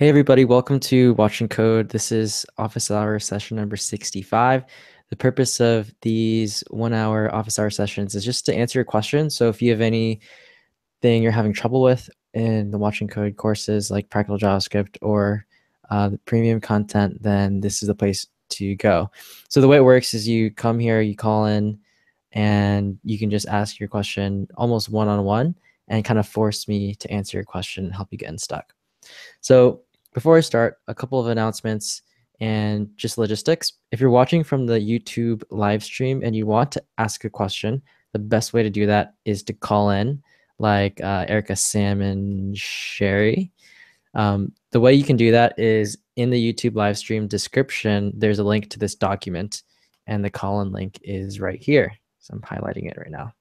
Hey everybody, welcome to Watching Code. This is office hour session number 65. The purpose of these 1 hour office hour sessions is just to answer your questions. So if you have anything you're having trouble with in the Watching Code courses like Practical JavaScript or the premium content, then this is the place to go. So the way it works is you come here, you call in, and you can just ask your question almost one-on-one and kind of force me to answer your question and help you get unstuck. So before I start, a couple of announcements and just logistics. If you're watching from the YouTube live stream and you want to ask a question, the best way to do that is to call in, like Erica, Sam, and Sherry. The way you can do that is in the YouTube live stream description, there's a link to this document, and the call-in link is right here. So I'm highlighting it right now.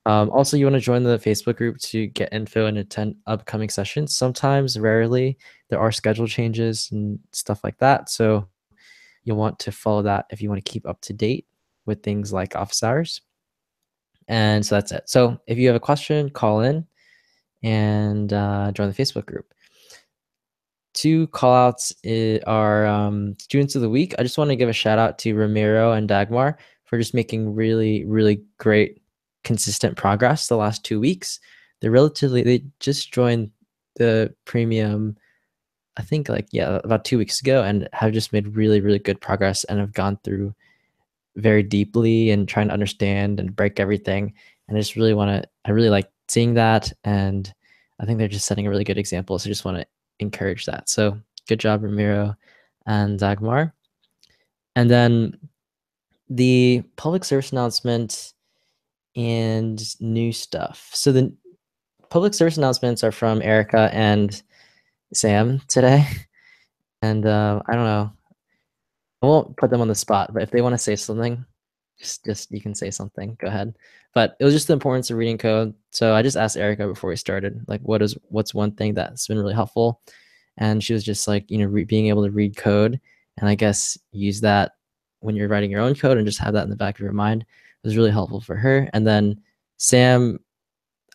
Also, you want to join the Facebook group to get info and attend upcoming sessions. Sometimes, rarely, there are schedule changes and stuff like that. So you'll want to follow that if you want to keep up to date with things like office hours. And so that's it. So if you have a question, call in and join the Facebook group. Two call outs are students of the week. I just want to give a shout out to Ramiro and Dagmar for just making really, really great consistent progress the last 2 weeks. They just joined the premium, I think about 2 weeks ago, and have just made really, really good progress and have gone through very deeply and trying to understand and break everything. And I really like seeing that. And I think they're just setting a really good example. So I just want to encourage that. So good job, Ramiro and Dagmar. And then the public service announcement and new stuff. So the public service announcements are from Erica and Sam today. And I don't know. I won't put them on the spot, but if they want to say something, just you can say something. Go ahead. But it was just the importance of reading code. So I just asked Erica before we started, like, what's one thing that's been really helpful? And she was just like, being able to read code, and I guess use that when you're writing your own code, and just have that in the back of your mind was really helpful for her. And then Sam,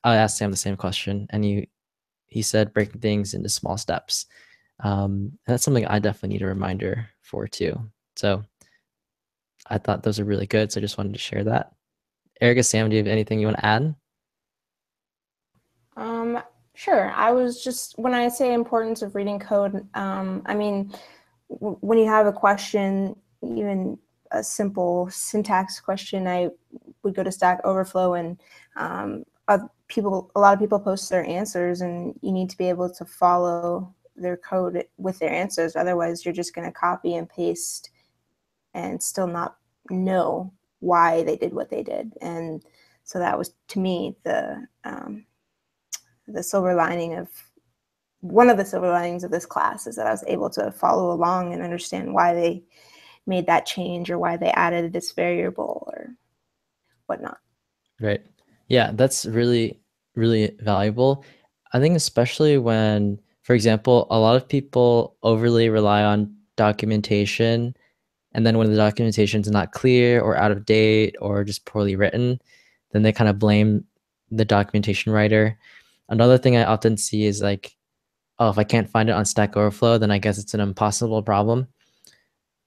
I asked Sam the same question, and he said breaking things into small steps. And that's something I definitely need a reminder for too. So I thought those are really good. So I just wanted to share that. Erica, Sam, do you have anything you want to add? Sure. I was just, when I say importance of reading code, I mean, when you have a question, even a simple syntax question, I would go to Stack Overflow, and a lot of people post their answers, and you need to be able to follow their code with their answers. Otherwise, you're just going to copy and paste and still not know why they did what they did. And so that was, to me, the silver lining of one of the silver linings of this class, is that I was able to follow along and understand why they made that change, or why they added this variable or whatnot. Right. Yeah, that's really, really valuable. I think especially when, for example, a lot of people overly rely on documentation, and then when the documentation is not clear or out of date or just poorly written, then they kind of blame the documentation writer. Another thing I often see is like, oh, if I can't find it on Stack Overflow, then I guess it's an impossible problem.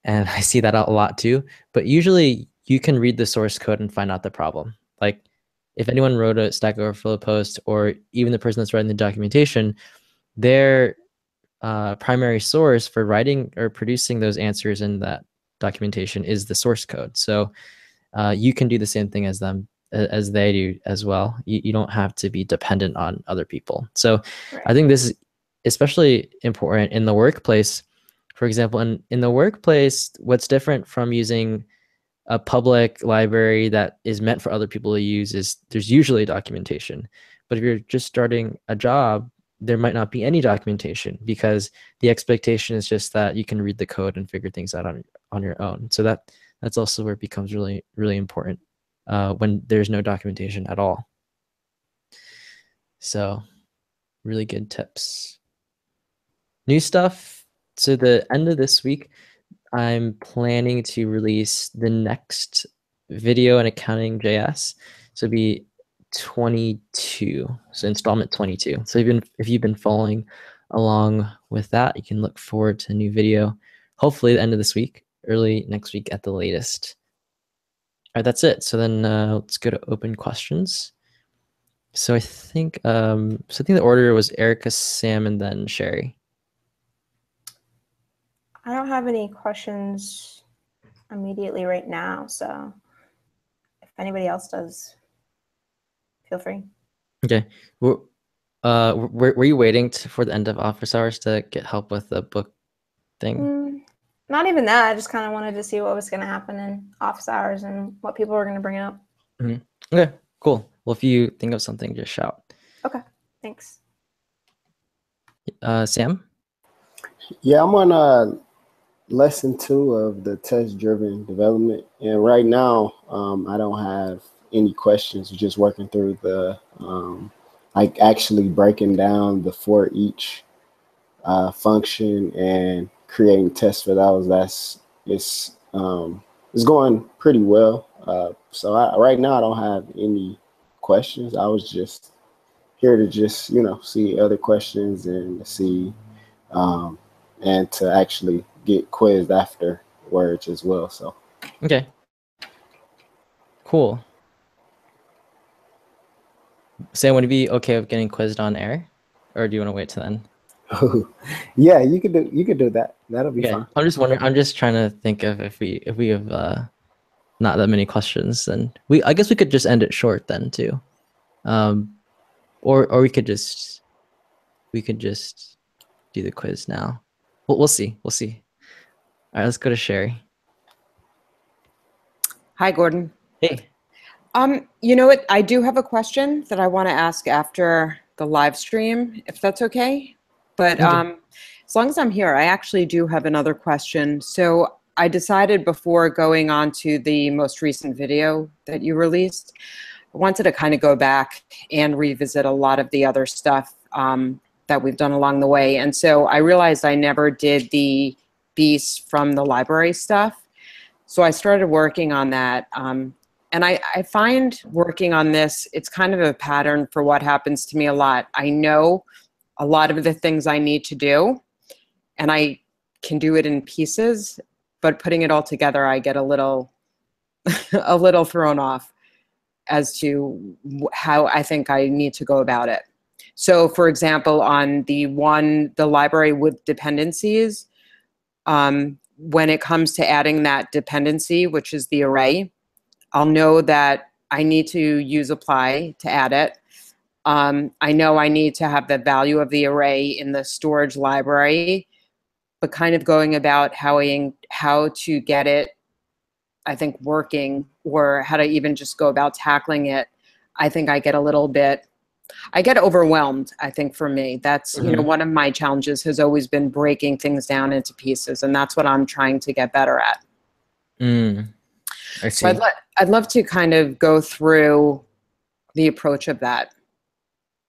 And I see that a lot too. But usually you can read the source code and find out the problem. Like if anyone wrote a Stack Overflow post, or even the person that's writing the documentation, their primary source for writing or producing those answers in that documentation is the source code. So you can do the same thing as them, as they do as well. You don't have to be dependent on other people. So I Right. think this is especially important in the workplace. For example, in the workplace, what's different from using a public library that is meant for other people to use is there's usually documentation. But if you're just starting a job, there might not be any documentation, because the expectation is just that you can read the code and figure things out on your own. So that's also where it becomes really, really important when there's no documentation at all. So really good tips. New stuff. So the end of this week, I'm planning to release the next video in accounting JS. So it'll be 22. So installment 22. So if you've been following along with that, you can look forward to a new video, hopefully the end of this week, early next week at the latest. All right, that's it. So then let's go to open questions. So I think the order was Erica, Sam, and then Sherry. I don't have any questions immediately right now, so if anybody else does, feel free. Okay. Were you waiting for the end of office hours to get help with the book thing? Not even that. I just kind of wanted to see what was going to happen in office hours and what people were going to bring up. Okay, cool. Well, if you think of something, just shout. Okay, thanks. Sam? Yeah, I'm on lesson 2 of the test-driven development, and right now I don't have any questions. We're just working through the like actually breaking down the for each function and creating tests for those. It's going pretty well. So right now I don't have any questions. I was just here to just see other questions and see and to actually get quizzed afterwards as well. So okay, cool. Sam, would you be okay with getting quizzed on air, or do you want to wait till then? Yeah, you could do that. That'll be fine. I'm just wondering. I'm just trying to think of if we have not that many questions, then I guess we could just end it short then too, or we could just do the quiz now. We'll see. All right, let's go to Sherry. Hi, Gordon. Hey. You know what? I do have a question that I want to ask after the live stream, if that's okay. But as long as I'm here, I actually do have another question. So I decided before going on to the most recent video that you released, I wanted to kind of go back and revisit a lot of the other stuff that we've done along the way. And so I realized I never did the beasts from the library stuff. So I started working on that. And I find working on this, it's kind of a pattern for what happens to me a lot. I know a lot of the things I need to do, and I can do it in pieces, but putting it all together, I get a little thrown off as to how I think I need to go about it. So for example, on the library with dependencies, when it comes to adding that dependency, which is the array, I'll know that I need to use apply to add it. I know I need to have the value of the array in the storage library, but kind of going about how to get it, I think, working, or how to even just go about tackling it, I think I get overwhelmed. I think for me, that's, one of my challenges has always been breaking things down into pieces. And that's what I'm trying to get better at. I see. So I'd love to kind of go through the approach of that.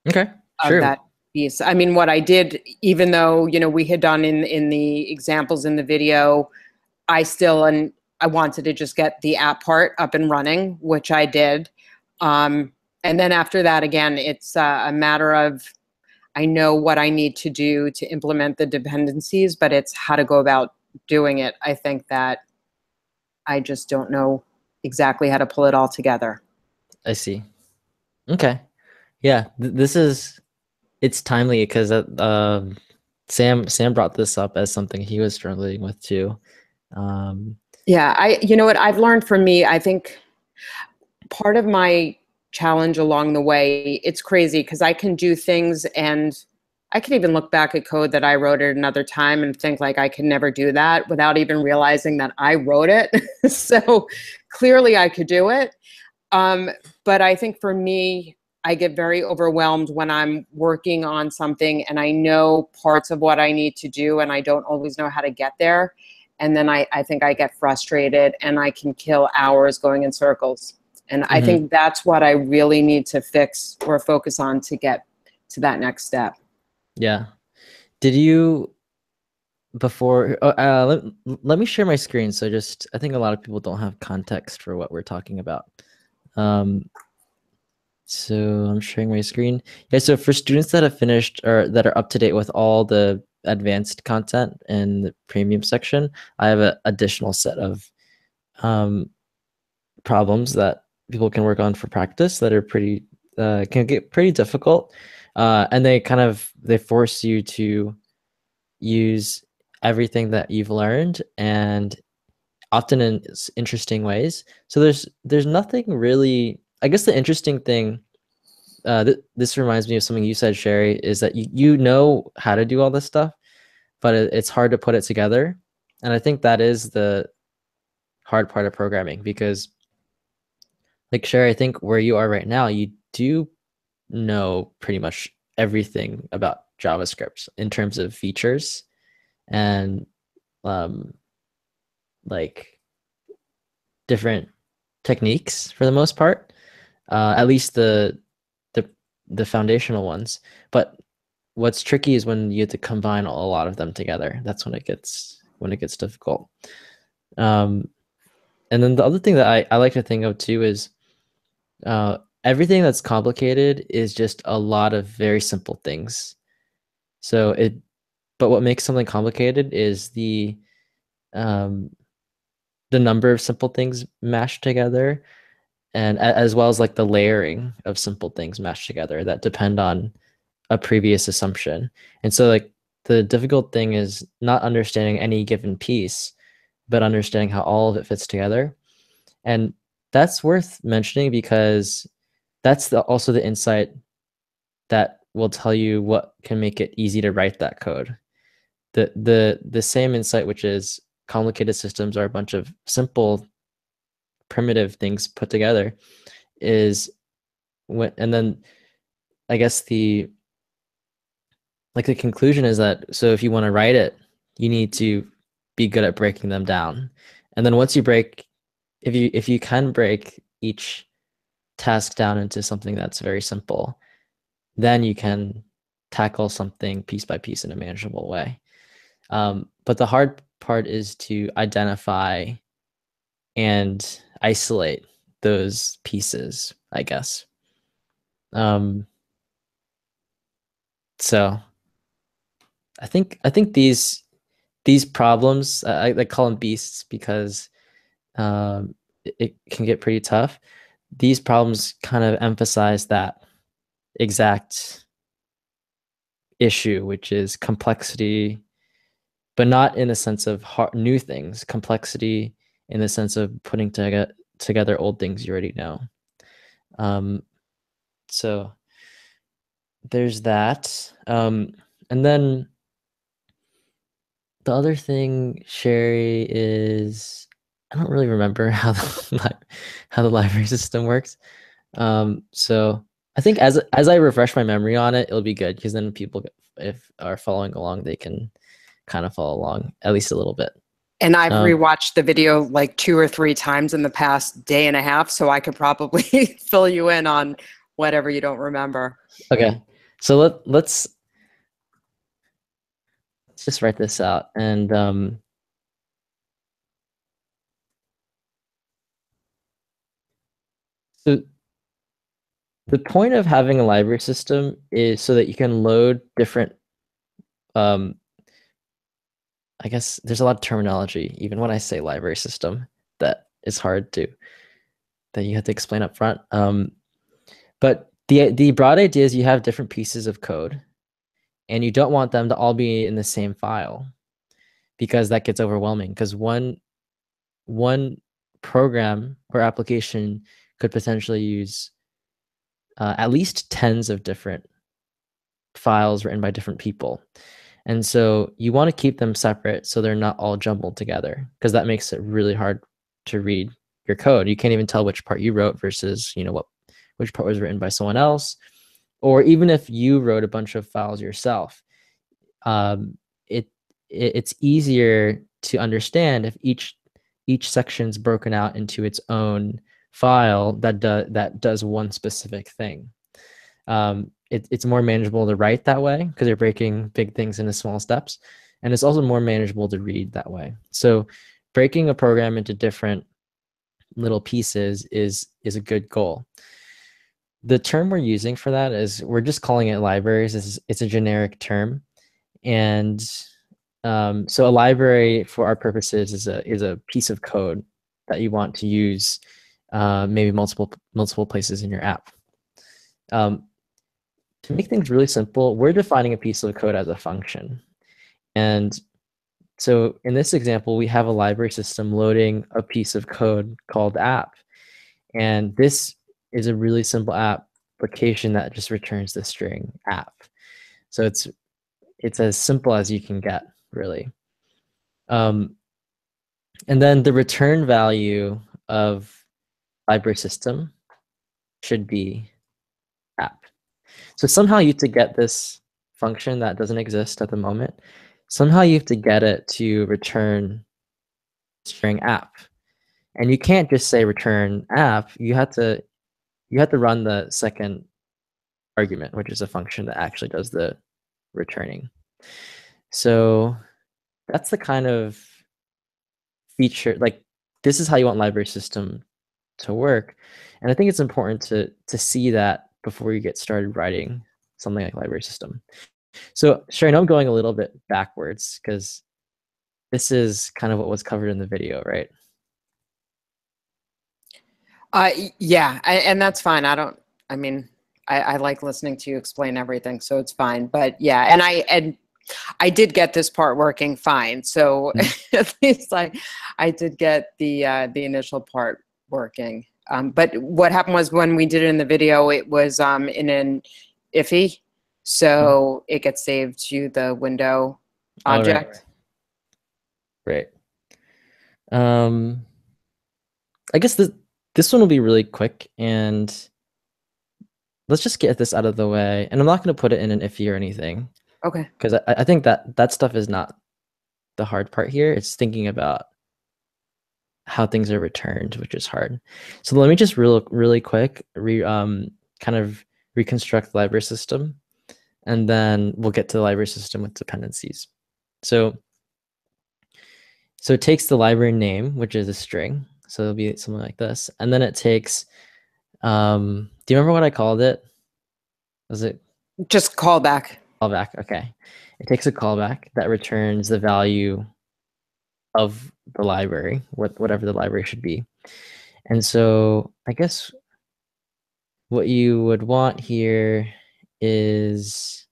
Okay, sure. Of that piece. I mean, what I did, even though, we had done in the examples in the video, I wanted to just get the app part up and running, which I did. And then after that, again, it's a matter of, I know what I need to do to implement the dependencies, but it's how to go about doing it. I think that I just don't know exactly how to pull it all together. I see. Okay. Yeah, it's timely because Sam brought this up as something he was struggling with too. Yeah, you know what I've learned from me, I think part of my challenge along the way, it's crazy because I can do things and I can even look back at code that I wrote at another time and think like I could never do that without even realizing that I wrote it. So clearly I could do it. But I think for me, I get very overwhelmed when I'm working on something and I know parts of what I need to do and I don't always know how to get there. And then I think I get frustrated and I can kill hours going in circles. And I think that's what I really need to fix or focus on to get to that next step. Yeah. Did you before let me share my screen, so I think a lot of people don't have context for what we're talking about. So I'm sharing my screen. Yeah, so for students that have finished or that are up to date with all the advanced content in the premium section, I have an additional set of um, problems that people can work on for practice that are pretty can get pretty difficult, and they force you to use everything that you've learned and often in interesting ways. So there's nothing really. I guess the interesting thing. This reminds me of something you said, Sherry, is that you know how to do all this stuff, but it's hard to put it together. And I think that is the hard part of programming because, like Sherry, I think where you are right now, you do know pretty much everything about JavaScript in terms of features and um, like different techniques for the most part, at least the the foundational ones. But what's tricky is when you have to combine a lot of them together. That's when it gets difficult. And then the other thing that I like to think of too is everything that's complicated is just a lot of very simple things. But what makes something complicated is um, the number of simple things mashed together, and as well as like the layering of simple things mashed together that depend on a previous assumption. And so like the difficult thing is not understanding any given piece, but understanding how all of it fits together. And that's worth mentioning because that's also the insight that will tell you what can make it easy to write that code. The same insight, which is complicated systems are a bunch of simple primitive things put together, is and then I guess the conclusion is that so if you want to write it, you need to be good at breaking them down. And then once you break, if you can break each task down into something that's very simple, then you can tackle something piece by piece in a manageable way. But the hard part is to identify and isolate those pieces, I guess. So I think these problems, I call them beasts because it can get pretty tough. These problems kind of emphasize that exact issue, which is complexity, but not in the sense of new things, complexity in the sense of putting together old things you already know. So there's that. And then the other thing, Sherry, is I don't really remember how the library system works. So I think as I refresh my memory on it, it'll be good because then people, if are following along, they can kind of follow along at least a little bit. And I've rewatched the video like 2 or 3 times in the past day and a half, so I could probably fill you in on whatever you don't remember. Okay, so let's just write this out. And so the point of having a library system is so that you can load different I guess there's a lot of terminology, even when I say library system, that is hard that you have to explain up front. But the broad idea is you have different pieces of code, and you don't want them to all be in the same file because that gets overwhelming. Because one program or application could potentially use at least tens of different files written by different people. And so you want to keep them separate so they're not all jumbled together because that makes it really hard to read your code. You can't even tell which part you wrote versus, which part was written by someone else. Or even if you wrote a bunch of files yourself, it's easier to understand if each section's broken out into its own file that does one specific thing. It's more manageable to write that way because you're breaking big things into small steps. And it's also more manageable to read that way. So breaking a program into different little pieces is a good goal. the term we're using for that is we're just calling it libraries. It's a generic term, and so a library for our purposes is a piece of code that you want to use maybe multiple places in your app. To make things really simple, we're defining a piece of code as a function. And so in this example, we have a library system loading a piece of code called app. And this is a really simple application that just returns the string app. So it's as simple as you can get, really. And then the return value of library system should be app. So somehow you have to get this function that doesn't exist at the moment. Somehow you have to get it to return string app. And you can't just say return app. You have to run the second argument, which is a function that actually does the returning. So that's the kind of feature, like this is how you want library system to work. And I think it's important to see that before you get started writing something like library system. So sure, I know I'm going a little bit backwards because this is kind of what was covered in the video, right? Yeah, and that's fine. I like listening to you explain everything, so it's fine. But yeah, and I did get this part working fine. So at least I did get the initial part working. But what happened was when we did it in the video, it was in an IIFE, so it gets saved to the window object. Right. I guess this one will be really quick, and let's just get this out of the way. And I'm not going to put it in an IIFE or anything. Okay. Because I think that stuff is not the hard part here. It's thinking about how things are returned, which is hard. So let me just really quick kind of reconstruct the library system, and then we'll get to the library system with dependencies. So it takes the library name, which is a string. So it'll be something like this. And then it takes, do you remember what I called it? Was it? Just callback. Callback, okay. It takes a callback that returns the value of the library, whatever the library should be. And so I guess what you would want here is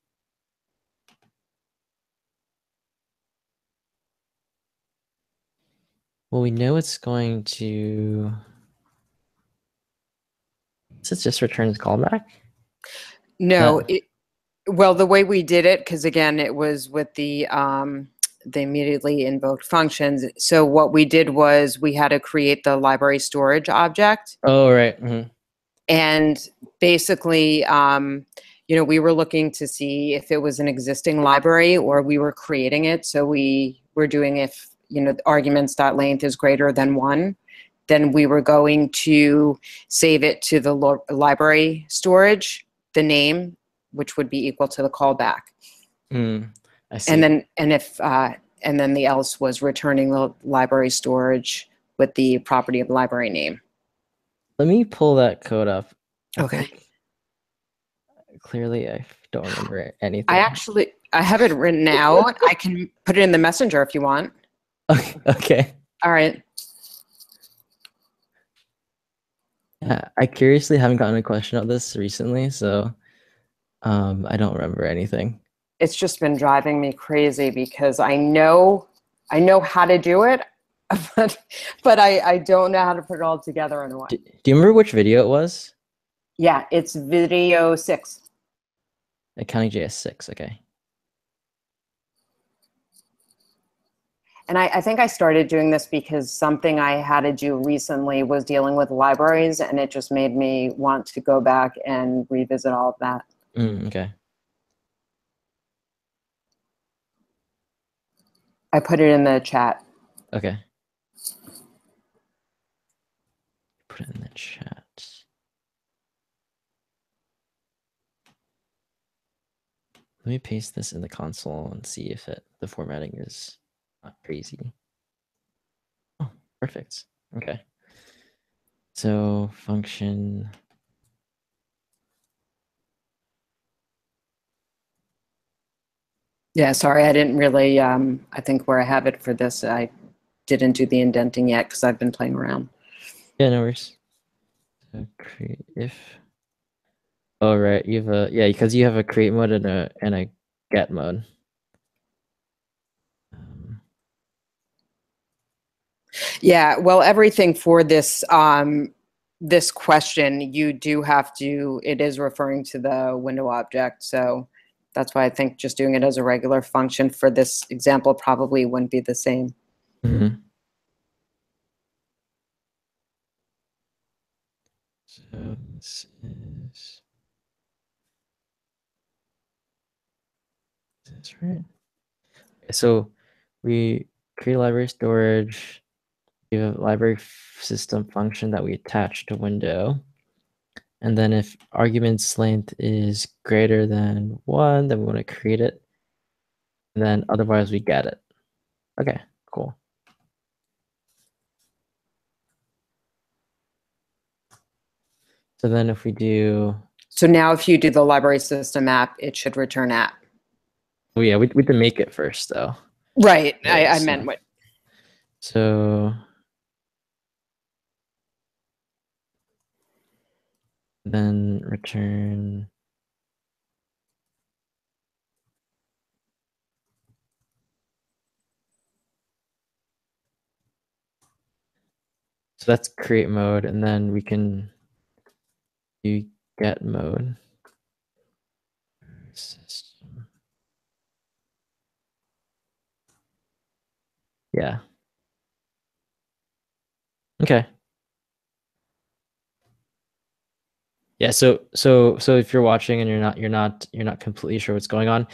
well, we know it's going to, does it just returns callback? No, well, the way we did it, because again, it was with the immediately invoked functions. So what we did was we had to create the library storage object. Oh, right. Mm-hmm. And basically, we were looking to see if it was an existing library or we were creating it. So we were doing if, arguments.length is greater than 1, then we were going to save it to the library storage, the name, which would be equal to the callback. I see. And then the else was returning the library storage with the property of library name. Let me pull that code up. Okay. Clearly, I don't remember anything. I have it written out. I can put it in the messenger if you want. Okay. All right. Yeah, I curiously haven't gotten a question of this recently, so I don't remember anything. It's just been driving me crazy because I know how to do it, but I don't know how to put it all together in a way. Do you remember which video it was? Yeah, it's video 6. Accounting.js 6, okay. And I think I started doing this because something I had to do recently was dealing with libraries, and it just made me want to go back and revisit all of that. Okay. I put it in the chat. Okay. Put it in the chat. Let me paste this in the console and see if the formatting is not crazy. Oh, perfect. Okay. So function Yeah, sorry, I didn't really, I think where I have it for this, I didn't do the indenting yet because I've been playing around. Yeah, no worries. So create if. Oh, right. You have a, yeah, because you have a create mode and a get mode. Yeah, well, everything for this this question, you do have to, it is referring to the window object. So that's why I think just doing it as a regular function for this example probably wouldn't be the same. Mm-hmm. So this is this right? So we create a library storage. We have a library system function that we attach to window. And then if arguments length is greater than 1, then we want to create it. And then otherwise we get it. Okay, cool. So then if we do... So now if you do the library system app, it should return app. Oh yeah, we have to make it first though. Right, Yeah, I meant what. So then return... So that's create mode, and then we can do get mode. System. Yeah. Okay. Yeah, so if you're watching and you're not completely sure what's going on,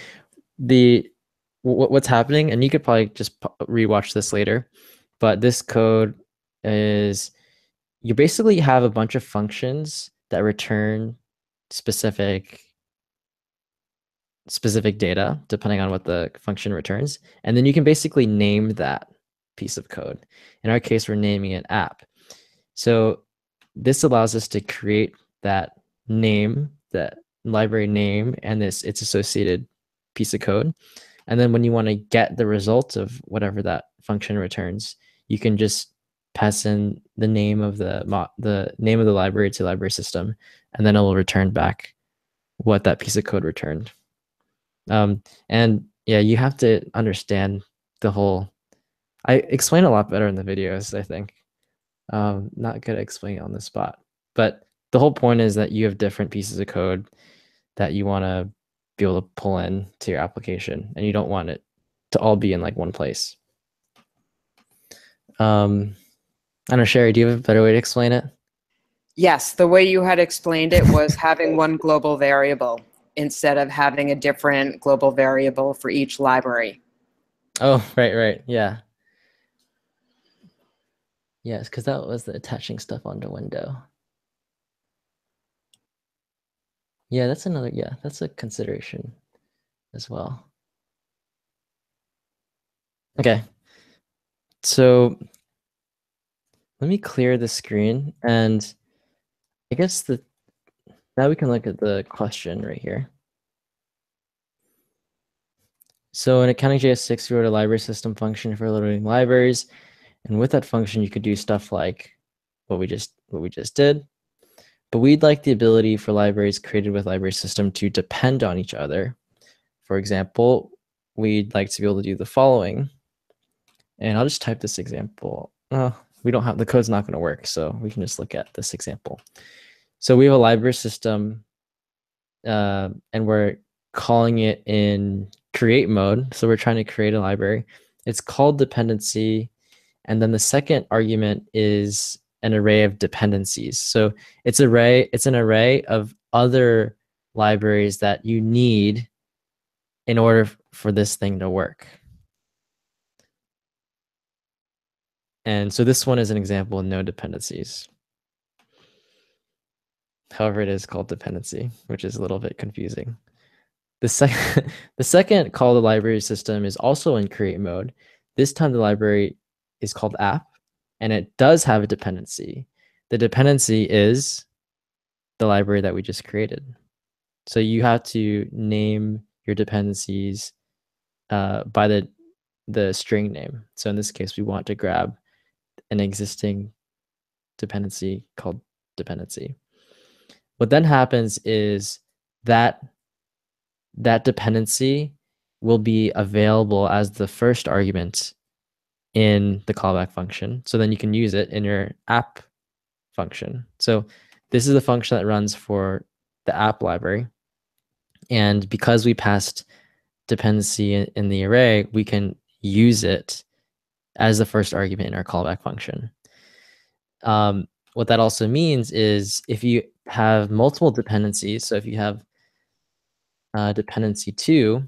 what's happening, and you could probably just rewatch this later, but this code is, you basically have a bunch of functions that return specific data depending on what the function returns, and then you can basically name that piece of code. In our case, we're naming it app. So this allows us to create that name, that library name, and its associated piece of code. And then when you want to get the result of whatever that function returns, you can just pass in the name of the name of the library to library system, and then it will return back what that piece of code returned. And yeah, you have to understand the whole. I explain a lot better in the videos, I think. Not good at explaining it on the spot, but the whole point is that you have different pieces of code that you want to be able to pull in to your application, and you don't want it to all be in like one place. I don't know, Sherry, do you have a better way to explain it? Yes, the way you had explained it was having one global variable instead of having a different global variable for each library. Oh, right, yeah. Yes, because that was the attaching stuff onto window. Yeah, that's another, yeah, that's a consideration as well. Okay. So let me clear the screen, and I guess now we can look at the question right here. So in Accounting.js 6, we wrote a library system function for loading libraries, and with that function, you could do stuff like what we just did. But we'd like the ability for libraries created with library system to depend on each other. For example, we'd like to be able to do the following. And I'll just type this example. We don't have, the code's not going to work, so we can just look at this example. So we have a library system, and we're calling it in create mode. So we're trying to create a library. It's called dependency. And then the second argument is an array of dependencies. So it's an array of other libraries that you need in order for this thing to work. And so this one is an example of no dependencies. However, it is called dependency, which is a little bit confusing. The second call to the library system is also in create mode. This time the library is called app, and it does have a dependency. The dependency is the library that we just created. So you have to name your dependencies by the string name. So in this case, we want to grab an existing dependency called dependency. What then happens is that dependency will be available as the first argument in the callback function. So then you can use it in your app function. So this is the function that runs for the app library. And because we passed dependency in the array, we can use it as the first argument in our callback function. What that also means is if you have multiple dependencies, so if you have dependency 2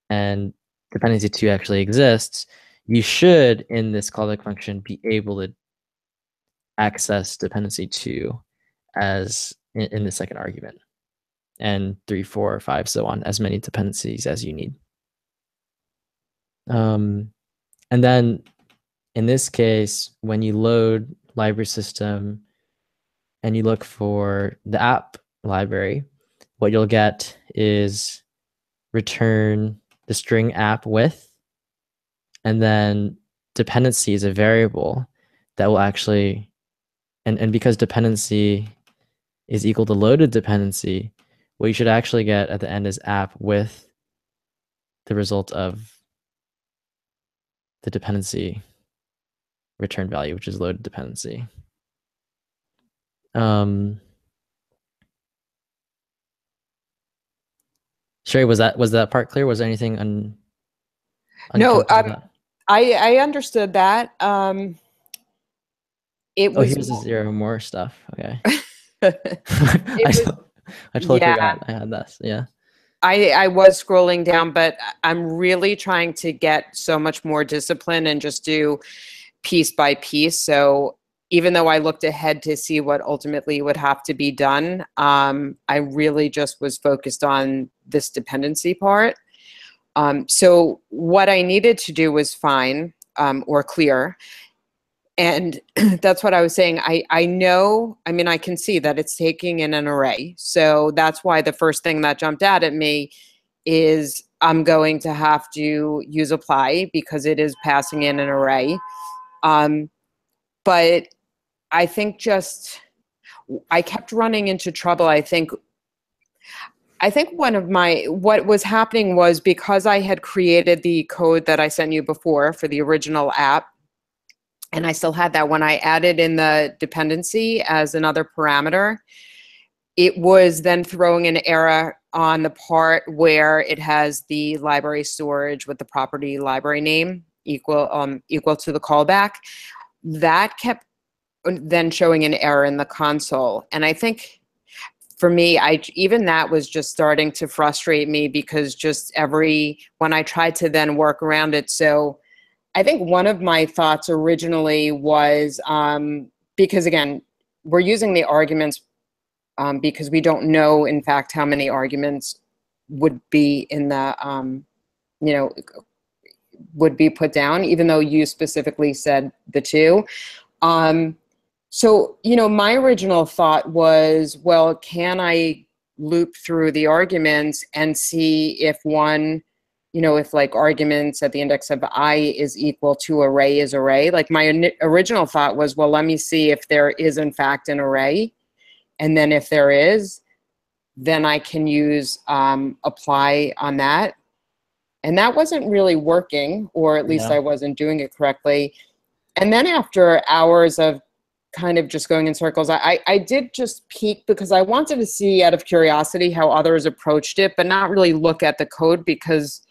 and dependency 2 actually exists, you should, in this callback function, be able to access dependency 2 as in the second argument, and 3, 4, 5, so on, as many dependencies as you need. And then in this case, when you load library system and you look for the app library, what you'll get is return the string app with, and then dependency is a variable that will actually, and because dependency is equal to loaded dependency, what you should actually get at the end is app with the result of the dependency return value, which is loaded dependency. Sherry, was that part clear? Was there anything No, I understood that. It was. Oh, here's the 0 more stuff. Okay. I totally forgot I had this. Yeah. I was scrolling down, but I'm really trying to get so much more discipline and just do piece by piece. So even though I looked ahead to see what ultimately would have to be done, I really just was focused on this dependency part. So what I needed to do was fine or clear. And that's what I was saying. I know, I mean, I can see that it's taking in an array. So that's why the first thing that jumped out at me is I'm going to have to use apply because it is passing in an array. But I think I kept running into trouble. I think what was happening was because I had created the code that I sent you before for the original app, and I still had that when I added in the dependency as another parameter, it was then throwing an error on the part where it has the library storage with the property library name equal to the callback. That kept then showing an error in the console. And I think for me, even that was just starting to frustrate me because when I tried to then work around it. So I think one of my thoughts originally was, because again, we're using the arguments because we don't know, in fact, how many arguments would be in the, would be put down, even though you specifically said the 2. So, my original thought was, well, can I loop through the arguments and see if one, if like arguments at the index of I is equal to array is array. Like my original thought was, well, let me see if there is in fact an array. And then if there is, then I can use apply on that. And that wasn't really working, or at least I wasn't doing it correctly. And then after hours of kind of just going in circles, I did just peek because I wanted to see out of curiosity how others approached it, but not really look at the code because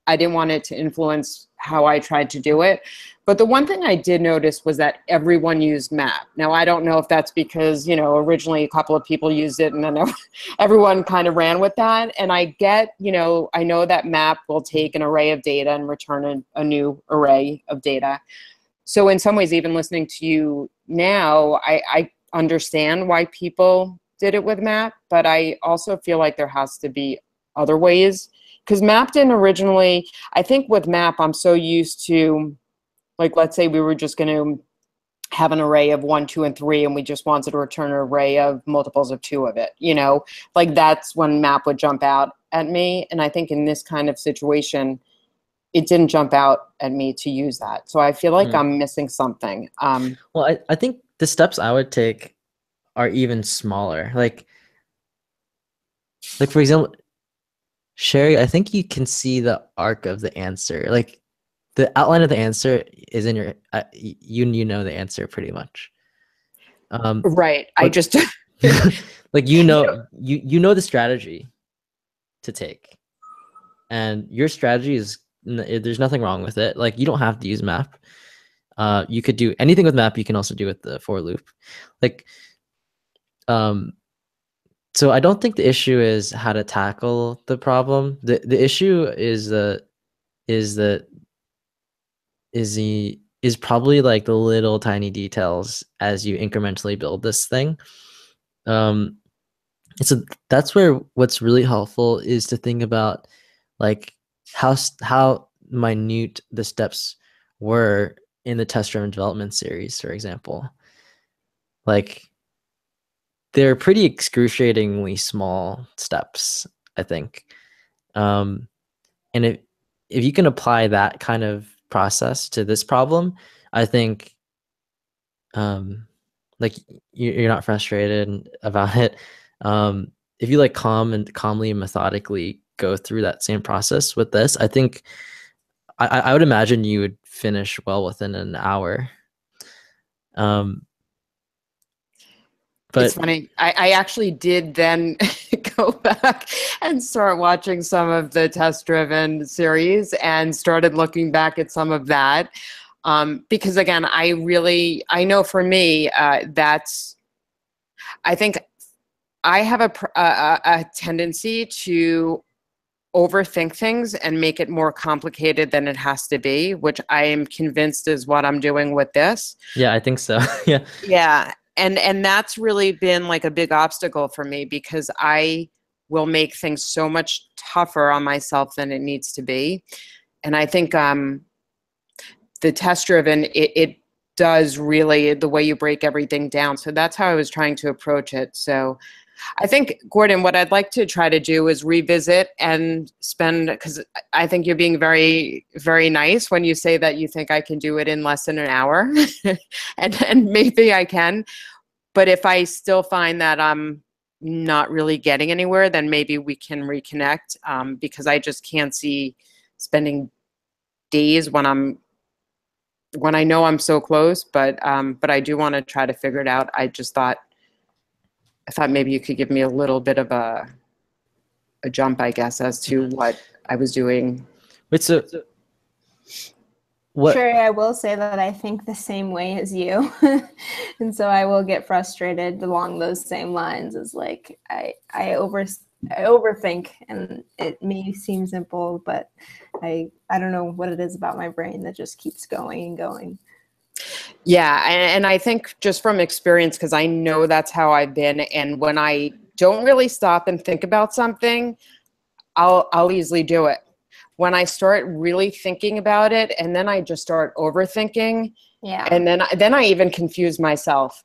I didn't want it to influence how I tried to do it. But the one thing I did notice was that everyone used map. Now, I don't know if that's because, originally a couple of people used it and then everyone kind of ran with that. And I get, I know that map will take an array of data and return a new array of data. So in some ways, even listening to you now, I understand why people did it with map, but I also feel like there has to be other ways. Because map didn't originally, I think with map, I'm so used to, like, let's say we were just going to have an array of 1, 2, and 3, and we just wanted to return an array of multiples of 2 of it, like that's when map would jump out at me. And I think in this kind of situation, it didn't jump out at me to use that. So I feel like I'm missing something. Well, I think the steps I would take are even smaller. Like for example, Sherry, I think you can see the arc of the answer. Like the outline of the answer is in your you know the answer pretty much. Right. I just like you know the strategy to take, and your strategy is there's nothing wrong with it. Like you don't have to use map. You could do anything with map. You can also do with the for loop. Like so I don't think the issue is how to tackle the problem. The issue is probably like the little tiny details as you incrementally build this thing. And so that's where what's really helpful is to think about like how minute the steps were in the test-driven development series, for example. Like they're pretty excruciatingly small steps, I think. And if you can apply that kind of process to this problem, I think like you're not frustrated about it. If you like calmly and methodically go through that same process with this, I think I would imagine you would finish well within an hour. But it's funny. I actually did then go back and start watching some of the test-driven series and started looking back at some of that. Because again, I know for me, I think I have a tendency to overthink things and make it more complicated than it has to be, which I am convinced is what I'm doing with this. Yeah, I think so. Yeah. Yeah. And that's really been like a big obstacle for me because I will make things so much tougher on myself than it needs to be. And I think the test-driven, it does really the way you break everything down. So that's how I was trying to approach it. So I think, Gordon, what I'd like to try to do is revisit and spend, because I think you're being very, very nice when you say that you think I can do it in less than an hour. and maybe I can. But if I still find that I'm not really getting anywhere, then maybe we can reconnect because I just can't see spending days when I know I'm so close. But I do want to try to figure it out. I thought maybe you could give me a little bit of a jump, I guess, as to what I was doing. Wait, so what? Sure, I will say that I think the same way as you. And so I will get frustrated along those same lines as like I overthink, and it may seem simple, but I don't know what it is about my brain that just keeps going and going. Yeah, and I think just from experience, because I know that's how I've been, and when I don't really stop and think about something, I'll easily do it. When I start really thinking about it, and then I just start overthinking, yeah, and then I even confuse myself,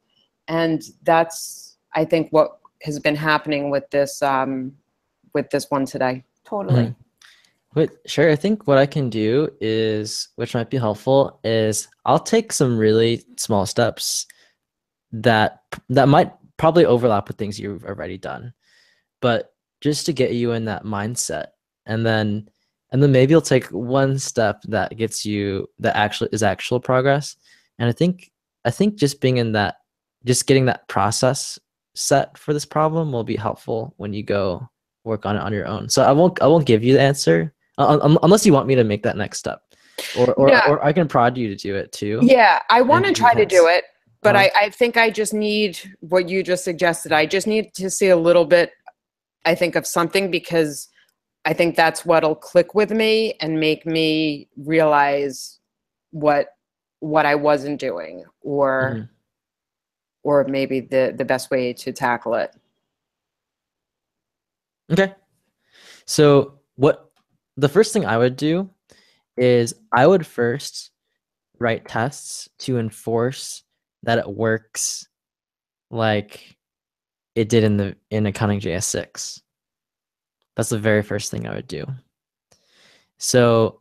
and that's I think what has been happening with this one today. Totally. Wait, sure. I think what I can do is, which might be helpful, is I'll take some really small steps that might probably overlap with things you've already done, but just to get you in that mindset, and then maybe you'll take one step that gets you that actually is actual progress. And I think just being in that, just getting that process set for this problem will be helpful when you go work on it on your own. So I won't give you the answer. Unless you want me to make that next step, or I can prod you to do it too. Yeah, I want to try to do it, but I think I just need what you just suggested. I just need to see a little bit, I think, of something, because I think that's what'll click with me and make me realize what I wasn't doing, or maybe the best way to tackle it. Okay. So the first thing I would do is I would first write tests to enforce that it works like it did in Accounting JS 6. That's the very first thing I would do. So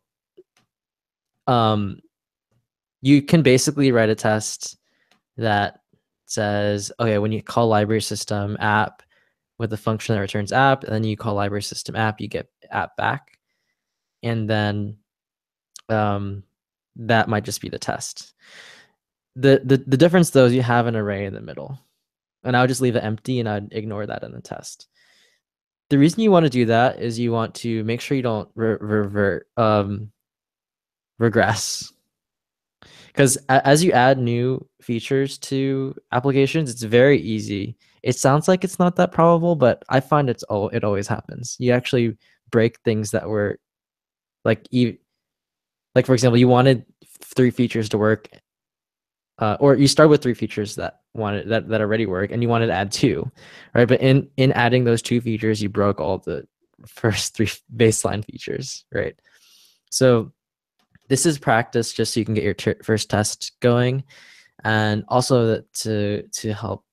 you can basically write a test that says, okay, when you call library system app with a function that returns app, and then you call library system app, you get app back. And then that might just be the test. The difference though is you have an array in the middle, and I would just leave it empty and I'd ignore that in the test. The reason you want to do that is you want to make sure you don't regress. Because as you add new features to applications, it's very easy. It sounds like it's not that probable, but I find it always happens. You actually break things that were like for example, you wanted 3 features to work, or you start with 3 features that already work, and you wanted to add 2, right? But in adding those 2 features, you broke all the first 3 baseline features, right? So this is practice just so you can get your first test going, and also to help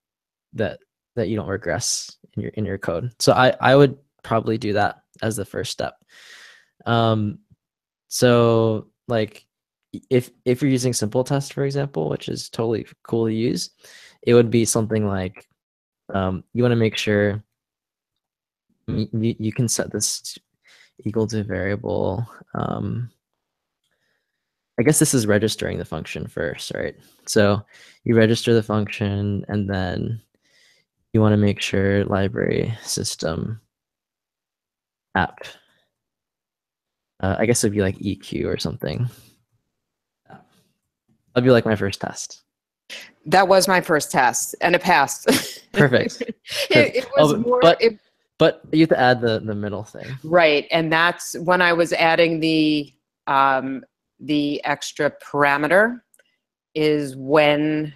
that you don't regress in your code. So I would probably do that as the first step. So like if you're using simple test, for example, which is totally cool to use, it would be something like you want to make sure you can set this equal to variable. I guess this is registering the function first, right? So you register the function, and then you want to make sure library system app. I guess it'd be like EQ or something. That'd be like my first test. That was my first test, and it passed. Perfect. It was more. But you have to add the middle thing. Right, and that's when I was adding the extra parameter is when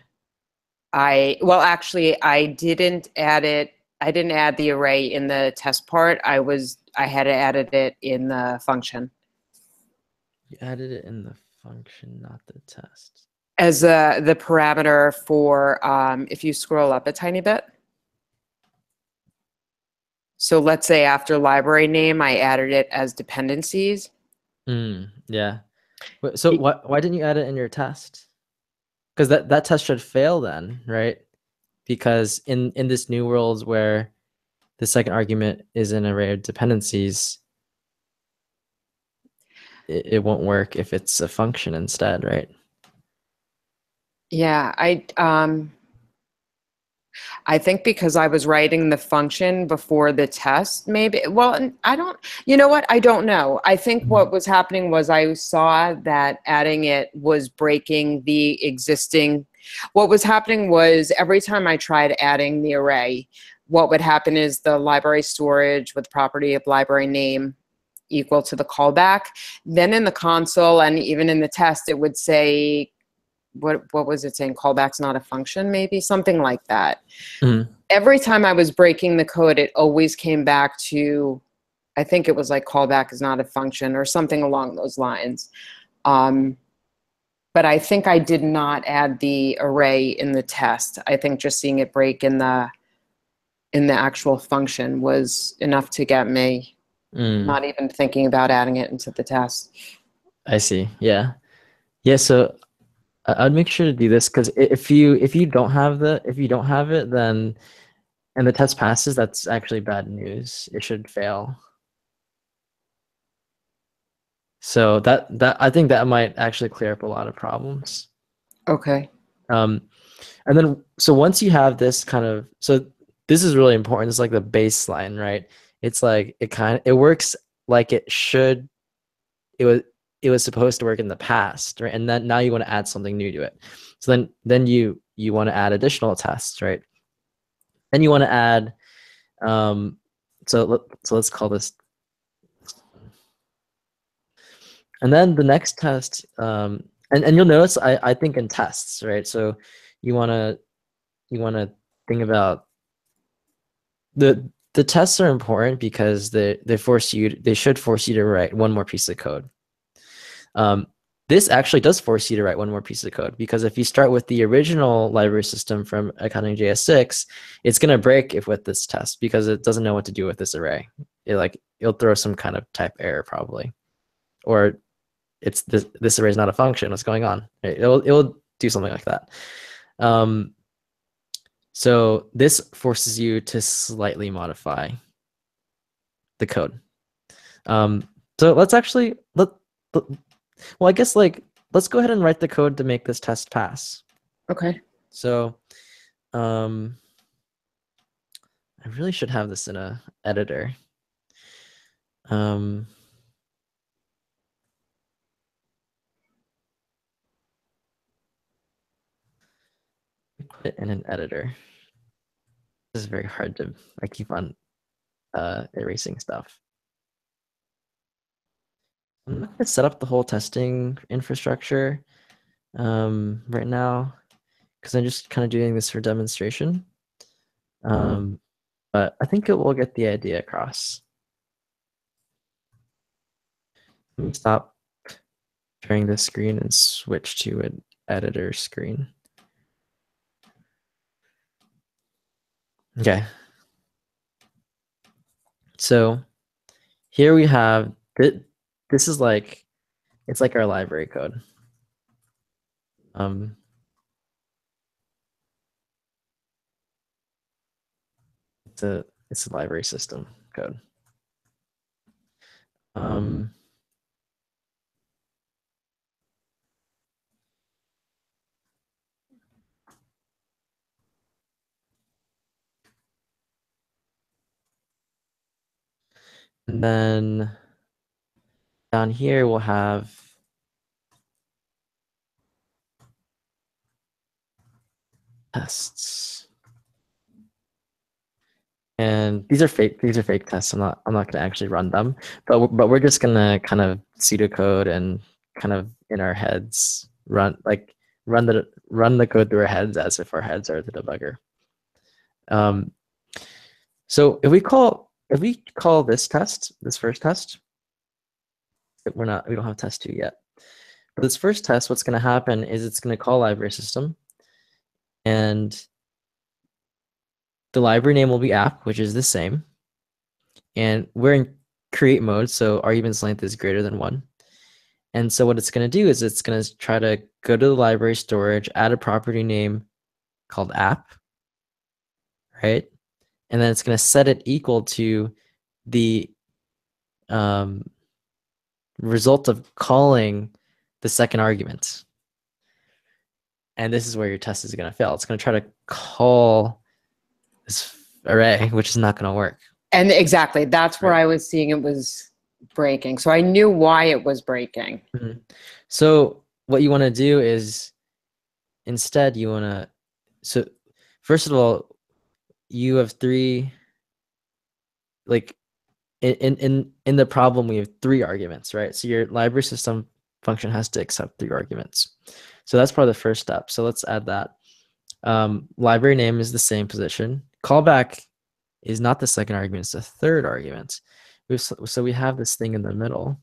I didn't add it. I didn't add the array in the test part. I had added it in the function. You added it in the function, not the test. As the parameter for, if you scroll up a tiny bit. So let's say after library name, I added it as dependencies. Yeah. So why didn't you add it in your test? Because that test should fail then, right? Because in this new world where the second argument is an array of dependencies, it won't work if it's a function instead, right? Yeah, I think because I was writing the function before the test, maybe. Well, I don't, you know what? I don't know. I think what was happening was I saw that adding it was breaking the existing. What was happening was every time I tried adding the array, what would happen is the library storage with property of library name equal to the callback. Then in the console and even in the test, it would say, what was it saying? Callback's not a function, maybe something like that. Mm-hmm. Every time I was breaking the code, it always came back to, I think it was like callback is not a function or something along those lines. But I think I did not add the array in the test. I think just seeing it break in the actual function was enough to get me not even thinking about adding it into the test. I see. Yeah. So I'd make sure to do this, because if you don't have it, then and the test passes, that's actually bad news. It should fail. So that I think that might actually clear up a lot of problems. Okay. And then so once you have this so this is really important. It's like the baseline, right? It's like it works like it should. It was supposed to work in the past, right? And then now you want to add something new to it. So then you want to add additional tests, right? Then you want to add, so let's call this. And then the next test, and you'll notice I think in tests, right? So you want to think about the tests are important because they should force you to write one more piece of code. This actually does force you to write one more piece of code, because if you start with the original library system from Accounting.js 6, it's going to break with this test because it doesn't know what to do with this array. It'll throw some kind of type error probably, or it's this array is not a function. What's going on? It will do something like that. So this forces you to slightly modify the code. So let's actually well, I guess like let's go ahead and write the code to make this test pass. Okay. So I really should have this in a editor. Put it in an editor. This is very hard to. I keep on erasing stuff. I'm not gonna set up the whole testing infrastructure right now because I'm just kind of doing this for demonstration. But I think it will get the idea across. Let me stop sharing this screen and switch to an editor screen. Okay. So here we have this is like it's like our library code. It's a library system code. And then down here we'll have tests. And these are fake tests. I'm not gonna actually run them, but we're just gonna kind of pseudocode and kind of in our heads run the code through our heads as if our heads are the debugger. So if we call this test, this first test, we don't have test 2 yet. But this first test, what's gonna happen is it's gonna call library system, and the library name will be app, which is the same. And we're in create mode, so arguments length is greater than 1. And so what it's going to do is it's going to try to go to the library storage, add a property name called app, right? And then it's going to set it equal to the result of calling the second argument. And this is where your test is going to fail. It's going to try to call this array, which is not going to work. And exactly, that's where I was seeing it was breaking. So I knew why it was breaking. Mm-hmm. So what you want to do is instead you want to, so first of all, you have 3, like in the problem, we have 3 arguments, right? So your library system function has to accept 3 arguments. So that's probably the first step. So let's add that. Library name is the same position. Callback is not the second argument, it's the third argument. So we have this thing in the middle,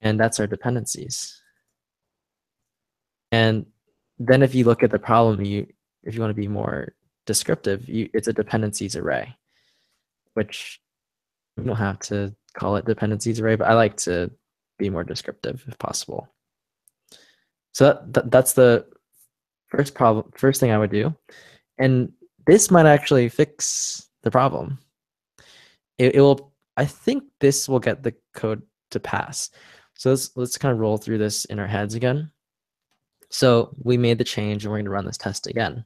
and that's our dependencies. And then if you look at the problem, if you want to be more descriptive, it's a dependencies array, which you don't have to call it dependencies array, but I like to be more descriptive if possible. So that's the first thing I would do. And this might actually fix the problem. It will, I think this will get the code to pass. So let's kind of roll through this in our heads again. So we made the change and we're going to run this test again,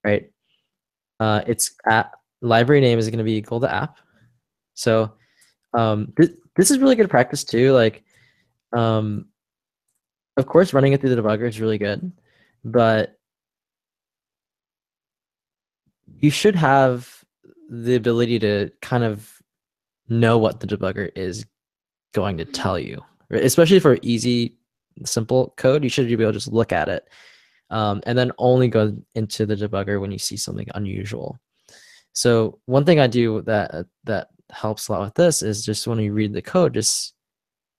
right? It's library name is going to be equal to app. So this is really good practice too. Like, of course, running it through the debugger is really good, but you should have the ability to kind of know what the debugger is going to tell you, right? Especially for easy, simple code. You should be able to just look at it and then only go into the debugger when you see something unusual. So one thing I do that helps a lot with this is just when you read the code, just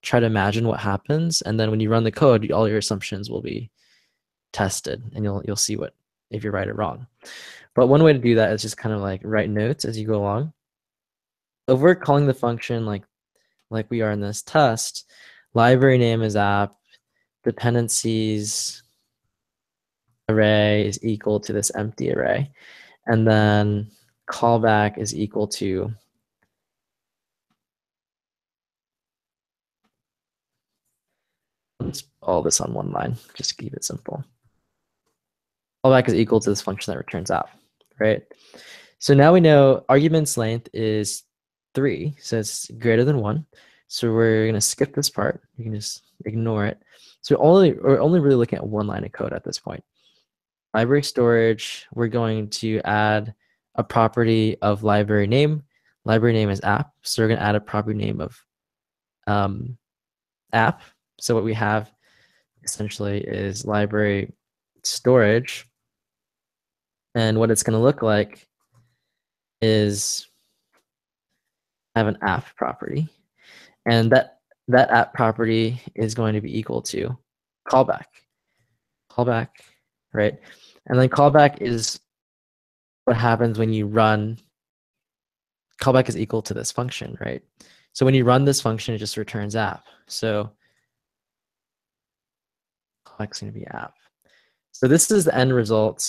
try to imagine what happens, and then when you run the code, all your assumptions will be tested, and you'll see what if you're right or wrong. But one way to do that is just kind of like write notes as you go along. If we're calling the function like we are in this test, library name is app, dependencies array is equal to this empty array, and then callback is equal to let's all this on one line, just keep it simple. Callback is equal to this function that returns app, right? So now we know argument's length is 3, so it's greater than 1. So we're going to skip this part. You can just ignore it. So we're only really looking at one line of code at this point. Library storage, we're going to add a property of library name. Library name is app, so we're going to add a property name of app. So what we have essentially is library storage. And what it's going to look like is have an app property. And that app property is going to be equal to callback. Callback, right? And then callback is what happens when you run. Callback is equal to this function, right? So when you run this function, it just returns app. So callback is going to be app. So this is the end result.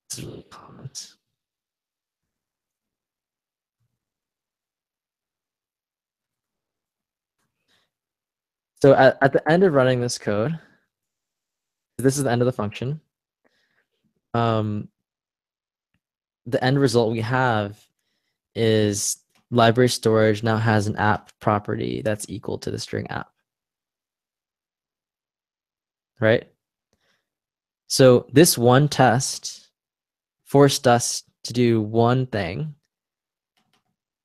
This is really common. So at the end of running this code, this is the end of the function. The end result we have is library storage now has an app property that's equal to the string app. Right? So this one test forced us to do one thing,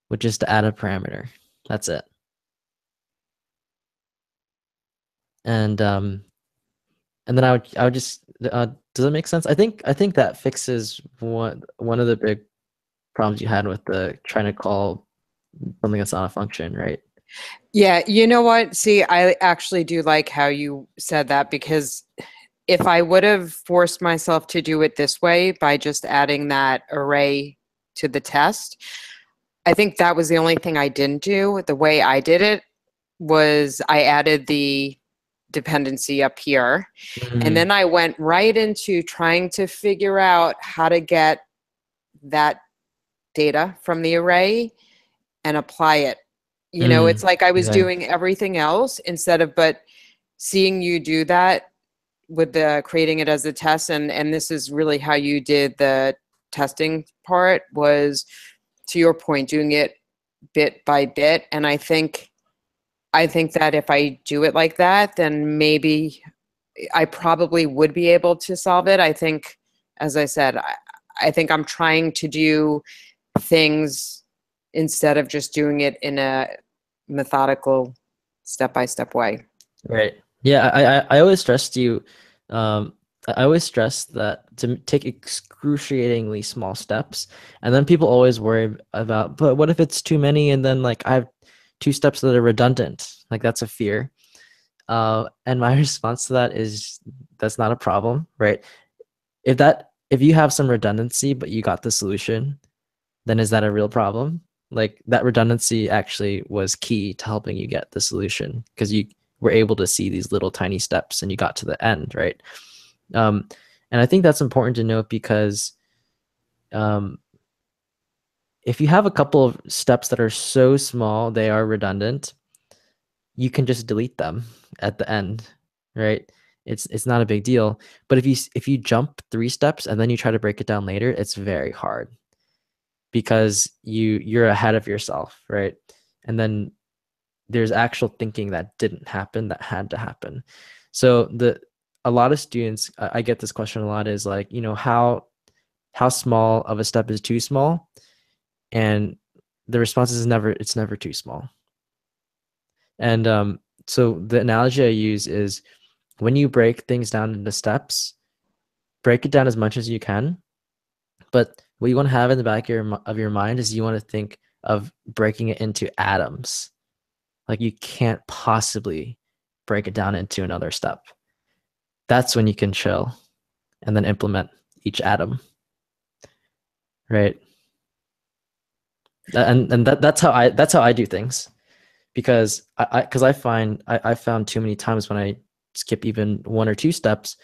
which is to add a parameter. That's it. And then I would just does that make sense? I think that fixes one of the big problems you had with the trying to call something that's not a function, right? Yeah, you know what? See, I actually do like how you said that, because if I would have forced myself to do it this way by just adding that array to the test, I think that was the only thing I didn't do. The way I did it was I added the dependency up here, and then I went right into trying to figure out how to get that data from the array and apply it. You know, it's like I was doing everything else instead of, but seeing you do that with the creating it as a test, and this is really how you did the testing part, was, to your point, doing it bit by bit. And I think that if I do it like that, then maybe I probably would be able to solve it. I think, as I said, I think I'm trying to do things instead of just doing it in a methodical, step-by-step way. Right. Yeah, I always stress to you, I always stress that to take excruciatingly small steps, and then people always worry about, but what if it's too many, and then like I have 2 steps that are redundant? Like that's a fear. And my response to that is that's not a problem, right? If you have some redundancy but you got the solution, then is that a real problem? Like that redundancy actually was key to helping you get the solution, because you were able to see these little tiny steps and you got to the end, right? And I think that's important to note, because if you have a couple of steps that are so small they are redundant, you can just delete them at the end, right? It's not a big deal. But if you jump 3 steps and then you try to break it down later, it's very hard, because you're ahead of yourself, right? And then there's actual thinking that didn't happen that had to happen. So a lot of students, I get this question a lot, is like, you know, how small of a step is too small? And the response is it's never too small. And so the analogy I use is, when you break things down into steps, break it down as much as you can. But what you want to have in the back of your mind is you want to think of breaking it into atoms. Like you can't possibly break it down into another step. That's when you can chill and then implement each atom, right? And that's how I do things, because I find I found too many times when I skip even 1 or 2 steps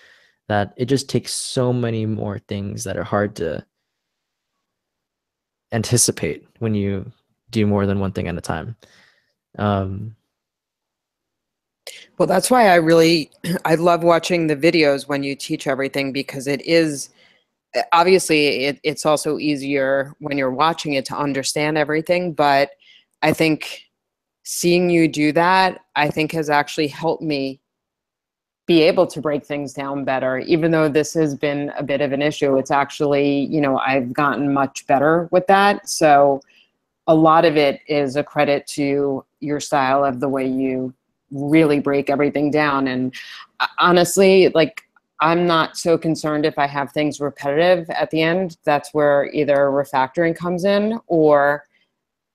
that it just takes so many more things that are hard to anticipate when you do more than one thing at a time. Well, that's why I love watching the videos when you teach everything, because it is obviously it's also easier when you're watching it to understand everything. But I think seeing you do that, I think has actually helped me be able to break things down better. Even though this has been a bit of an issue, it's actually, I've gotten much better with that. So a lot of it is a credit to your style of the way you really break everything down. And honestly, like, I'm not so concerned if I have things repetitive at the end. That's where either refactoring comes in, or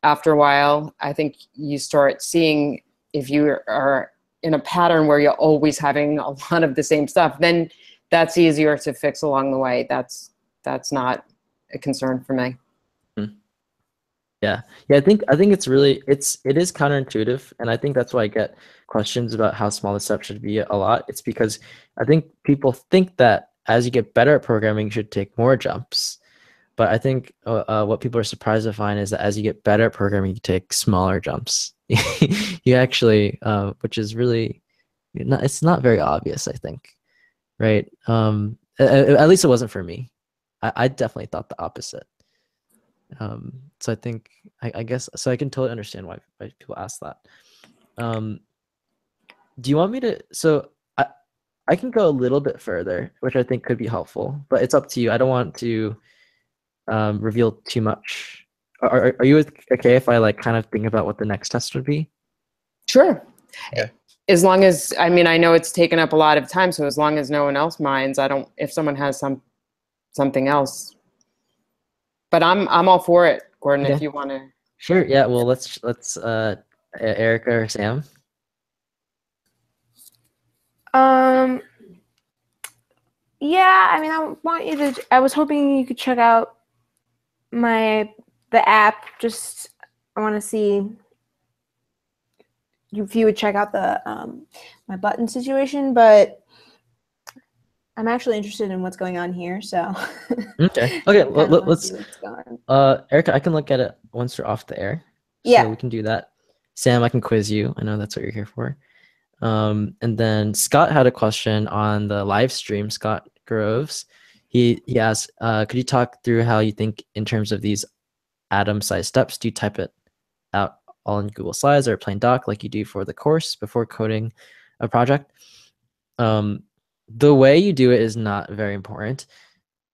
after a while, I think you start seeing if you are in a pattern where you're always having a lot of the same stuff, then that's easier to fix along the way. That's not a concern for me. Yeah. I think it is counterintuitive, and I think that's why I get questions about how small the step should be a lot. It's because I think people think that as you get better at programming, you should take more jumps. But I think what people are surprised to find is that as you get better at programming, you take smaller jumps. You actually, which is really, it's not very obvious, I think, right? At least it wasn't for me. I definitely thought the opposite. So I think, I guess, so I can totally understand why people ask that. Do you want me to, so I can go a little bit further, which I think could be helpful, but it's up to you. I don't want to reveal too much. Are you okay if I like kind of think about what the next test would be? Sure. Yeah. As long as, I mean, I know it's taken up a lot of time, so as long as no one else minds, if someone has something else. But I'm all for it, Gordon, Okay. if you want to. Sure. Yeah. Well, let's Erica or Sam. Yeah, I mean, I was hoping you could check out the app. Just, I want to see if you would check out the my button situation, but I'm actually interested in what's going on here, so. Okay. Let's. Erica, I can look at it once we're off the air. Yeah. So we can do that. Sam, I can quiz you. I know that's what you're here for. And then Scott had a question on the live stream. Scott Groves, he asked, could you talk through how you think in terms of these atom-sized steps? Do you type it out all in Google Slides or a plain doc like you do for the course before coding a project? The way you do it is not very important.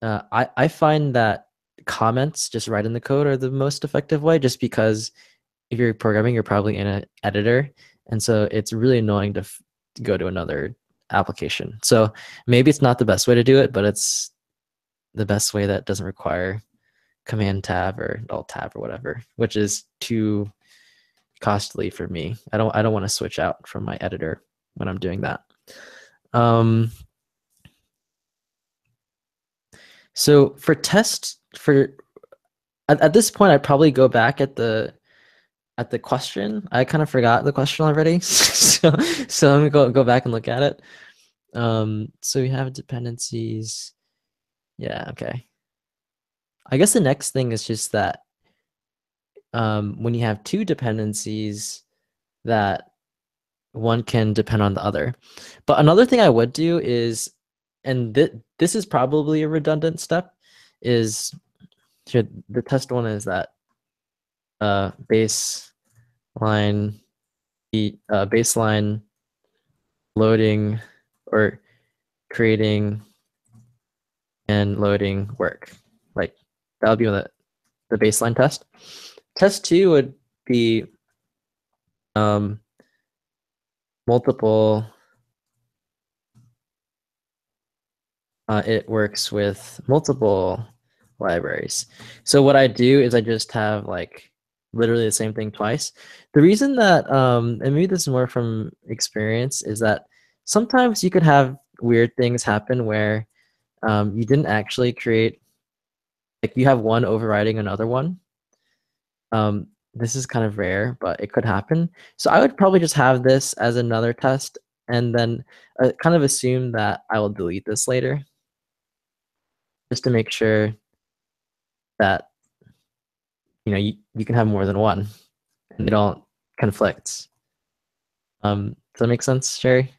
I find that comments just right in the code are the most effective way, just because if you're programming, you're probably in an editor. And so it's really annoying to go to another application. So maybe it's not the best way to do it, but it's the best way that doesn't require Command Tab or Alt Tab or whatever, which is too costly for me. I don't want to switch out from my editor when I'm doing that. So for tests, at this point, I'd probably go back at the question. I kind of forgot the question already, so I'm gonna go back and look at it. So we have dependencies. Yeah, okay. I guess the next thing is just that when you have two dependencies, that one can depend on the other. But another thing I would do is, and this is probably a redundant step, is here, the test one is that baseline loading or creating and loading work. Like that would be the baseline test. Test 2 would be multiple. It works with multiple libraries. So what I do is I just have like literally the same thing twice. The reason that, and maybe this is more from experience, is that sometimes you could have weird things happen where you didn't actually create, like you have one overriding another one. this is kind of rare, but it could happen. So I would probably just have this as another test and then kind of assume that I will delete this later just to make sure that, you can have more than one and they don't conflict. Does that make sense, Sherry?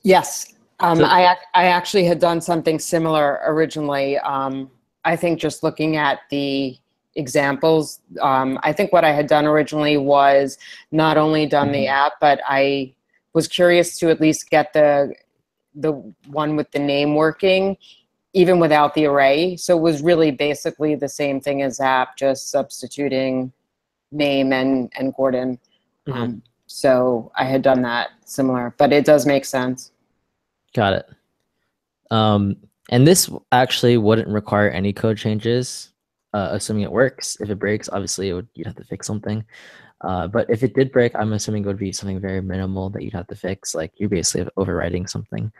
Yes. So- I actually had done something similar originally. I think just looking at the examples, I think what I had done originally was not only done the app, but I was curious to at least get the one with the name working, even without the array. So it was really basically the same thing as app, just substituting name and Gordon. So I had done that similar, but it does make sense. Got it. And this actually wouldn't require any code changes, assuming it works. If it breaks, obviously you'd have to fix something. But if it did break, I'm assuming it would be something very minimal that you'd have to fix, like you're basically overwriting something.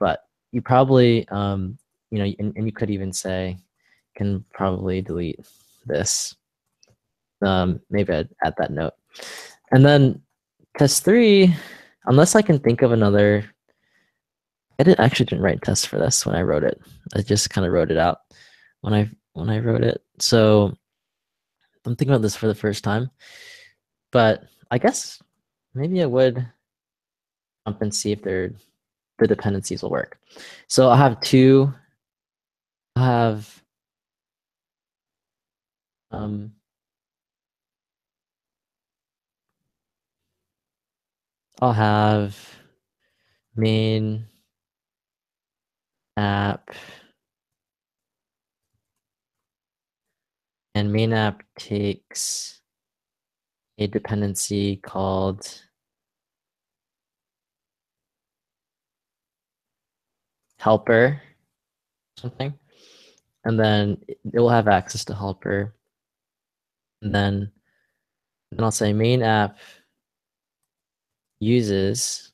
But you probably, and you could even say, can probably delete this. Maybe I'd add that note. And then test 3, unless I can think of another. I didn't write tests for this when I wrote it. I just kind of wrote it out when I wrote it. So I'm thinking about this for the first time, but I guess maybe I would jump and see if the dependencies will work. So I'll have two. I'll have I'll have main app, and main app takes a dependency called helper something, and then it will have access to helper, and then I'll say main app uses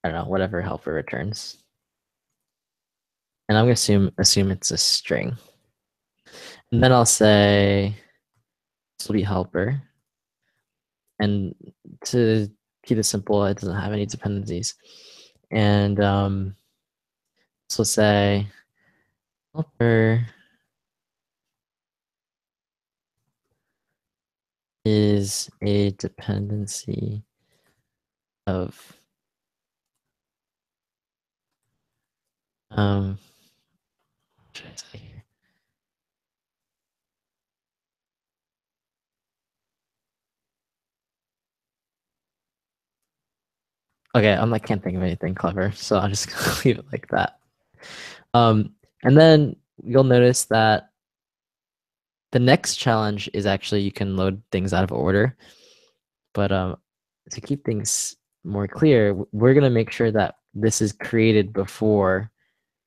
I don't know, whatever helper returns. And I'm gonna assume it's a string. And then I'll say this will be helper. And to keep it simple, it doesn't have any dependencies. And so say helper is a dependency of what should I say here? Okay, I can't think of anything clever, so I'll just leave it like that. And then you'll notice that the next challenge is actually you can load things out of order. But to keep things more clear, we're going to make sure that this is created before